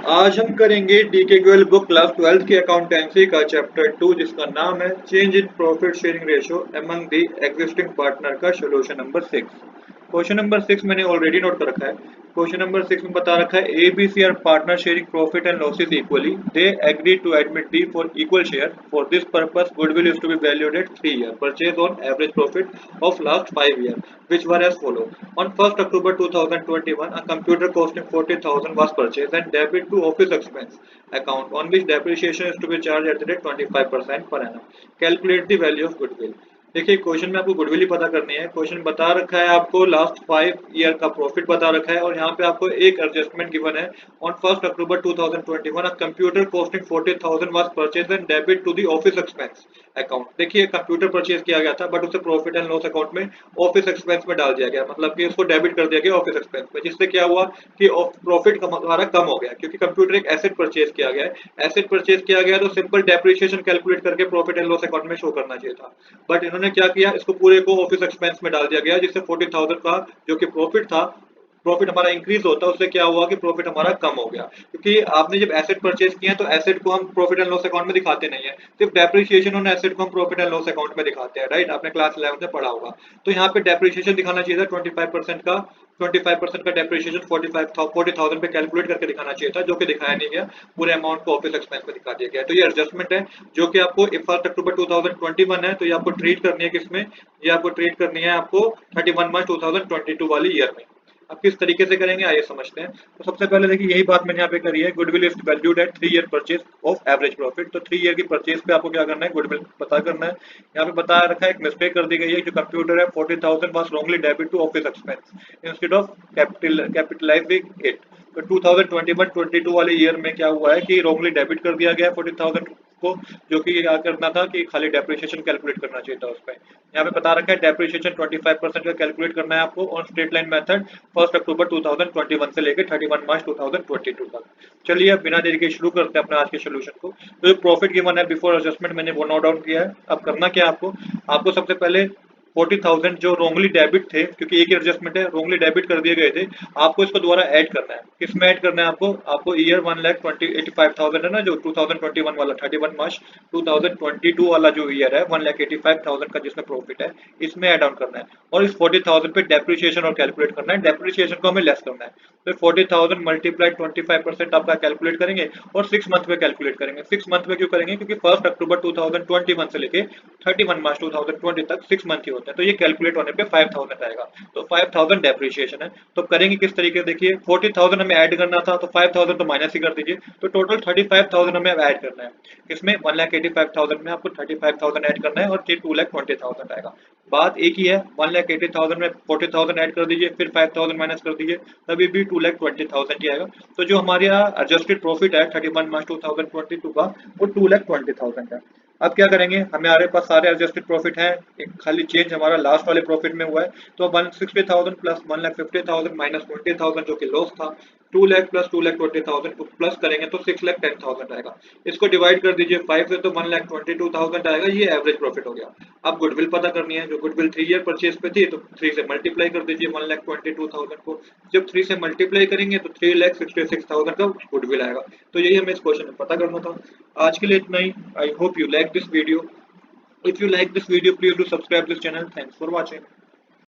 आज हम करेंगे डीके बुक क्लास 12th की अकाउंटेंसी का चैप्टर 2 जिसका नाम है change in profit sharing ratio among the existing partner का सोल्यूशन नंबर 6। क्वेश्चन नंबर 6 मैंने ऑलरेडी नोट कर रखा है। क्वेश्चन नंबर 6 में बता रखा है ABC are partner sharing profit and losses equally, they agree to admit D for equal share, for this purpose goodwill is to be valued at 3 year purchase on average profit of last 5 year which were as follow. On 1st October 2021, a computer costing 40,000 was purchased and debit to office expense account on which depreciation is to be charged at the rate 25% per annum. Calculate the value of goodwill. देखिए question में आपको goodwill ही पता करनी है। Question बता रखा है आपको लास्ट 5 ईयर का प्रॉफिट बता रखा है और यहाँ पे आपको एक एडजस्टमेंट गिवन है। On 1st October 2021 a computer costing 40,000 was purchase and debit to the office expense account. देखिए कंप्यूटर परचेज किया गया था बट उसे प्रॉफिट एंड लॉस अकाउंट में ऑफिस एक्सपेंस में डाल दिया गया, मतलब कि उसको डेबिट कर दिया गया ऑफिस एक्सपेंस में, जिससे क्या हुआ कि प्रॉफिट हमारा कम हो गया क्योंकि कंप्यूटर एक एसेट परचेज किया गया है। एसेट परचेज किया गया तो सिंपल डेप्रिसिएशन कैलकुलेट करके प्रॉफिट एंड लॉस अकाउंट में शो करना चाहिए था, बट इन्होंने क्या किया, इसको पूरे को ऑफिस एक्सपेंस में डाल दिया गया, जिससे 40,000 का जो कि प्रॉफिट था, प्रॉफिट हमारा इंक्रीज होता है, उससे क्या हुआ कि प्रॉफिट हमारा कम हो गया। क्योंकि आपने जब एसेट परचेज किया तो एसेट को हम प्रॉफिट एंड लॉस अकाउंट में दिखाते नहीं है, सिर्फ डेप्रिसिएशन ऑन एसेट को हम प्रॉफिट एंड लॉस अकाउंट में दिखाते हैं, राइट। आपने क्लास 11 में पढ़ा होगा। तो यहाँ पे डेप्रिसिएशन दिखाना चाहिए था 25% का, 25% का डेप्रिसिएशन 40,000 पे कैलकुलेट करके दिखाना चाहिए था, जो कि दिखाया नहीं गया। पूरे अमाउंट को ऑफिस एक्सपेंस में दिखा दिया गया। तो ये एडजस्टमेंट है जो कि आपको 1 अक्टूबर 2021 है, तो ये आपको ट्रीट करनी है किसमें, ये आपको ट्रीट करनी है आपको 31 मार्च 2022 वाली ईयर में। अब किस तरीके से करेंगे आइए समझते हैं। तो सबसे पहले देखिए यही बात मैंने यहाँ पे करी है, goodwill is valued at 3 year purchase of average profit. तो 3 ईयर की परचेज पे आपको क्या करना है, गुडविल पता करना है। यहाँ पे बता रखा है एक मिस्टेक कर दी गई है, जो कंप्यूटर है 40,000 was wrongly debit to office expense instead of capitalising it. तो 2021-22 वाले ईयर में क्या हुआ है कि रॉन्गली डेबिट कर दिया गया 40,000 को, जो कि क्या करना था कि खाली डेप्रिसिएशन कैलकुलेट करना चाहिए था उस पे। यहाँ पे बता रखा है डेप्रिसिएशन 25% का कैलकुलेट करना है आपको ऑन स्ट्रेट लाइन मेथड 1 अक्टूबर 2021 से लेकर 31 मार्च 2022 तक। चलिए अब बिना देरी के शुरू करते हैं अपने आज के सोल्यूशन को। तो जो प्रॉफिट गिवन है बिफोर एडजस्टमेंट मैंने वो नोट डाउन किया है। अब करना क्या है आपको, आपको सबसे पहले 40,000 जो रोंगली डेबिट थे, क्योंकि एक ही एडजस्टमेंट है, रोंगली डेबिट कर दिए गए थे, आपको इसको दोबारा ऐड करना है। किसमें ऐड करना है आपको, आपको ईयर 1,85,000 है ना, जो 2021 वाला 31 मार्च 2022 वाला जो ईयर है 1,85,000 का जिसमें प्रॉफिट है, इसमें ऐड ऑन करना है। और इस 40,000 पे डेप्रिसिएशन और कैलकुलेट करना है, डेप्रिसिएशन को हमें लेस करना है। तो 40,000 मल्टीप्लाई 25% आपका कैलकुलेट करेंगे और 6 मंथ में कैलकुलेट करेंगे। 6 मंथ में क्यों करेंगे, क्योंकि 1 अक्टूबर 2021 से लेके 31 मार्च 2020 तक 6 मंथ ही होते हैं। तो ये कैलकुलेट होने पे 5,000 आएगा। तो 5,000 डेप्रिसिएशन है। तो करेंगे किस तरीके से, देखिए 40,000 हमें ऐड करना था, तो 5,000 तो माइनस ही कर दीजिए। तो टोटल 35,000 हमें ऐड करना है। इसमें 1,85,000 में आपको 35,000 ऐड करना है और ये 2,20,000 आएगा। बात एक ही है, 1,80,000 में 40,000 ऐड कर दीजिए, फिर 5,000 माइनस कर दीजिए, तभी भी 2,20,000 ही आएगा। तो जो हमारे यहाँ एडजस्टेड प्रॉफिट है 31 मार्च 2022 का, वो 2,20,000 है। अब क्या करेंगे, हमारे पास सारे एडजस्टेड प्रॉफिट हैं, एक खाली चेंज हमारा लास्ट वाले प्रॉफिट में हुआ है। तो 160,000 प्लस 1,50,000 माइनस 20,000 जो कि लॉस था, 2 लाख प्लस 2,20,000 को प्लस करेंगे तो 6,10,000 आएगा। इसको डिवाइड कर दीजिए 5 से तो 1,22,000 आएगा। ये एवरेज प्रॉफिट हो गया। अब गुडविल पता करनी है, जो गुडविल 3 ईयर परचेज पे थी, तो 3 से मल्टीप्लाई कर दीजिए 1,22,000 को। जब 3 से मल्टीप्लाई करेंगे तो 3,66,000 का गुडविल आएगा। तो यही हमें इस क्वेश्चन में पता करना था। आज के लिए इतना ही। I hope you like this video. If you like this video, please do subscribe this channel. Thanks for watching.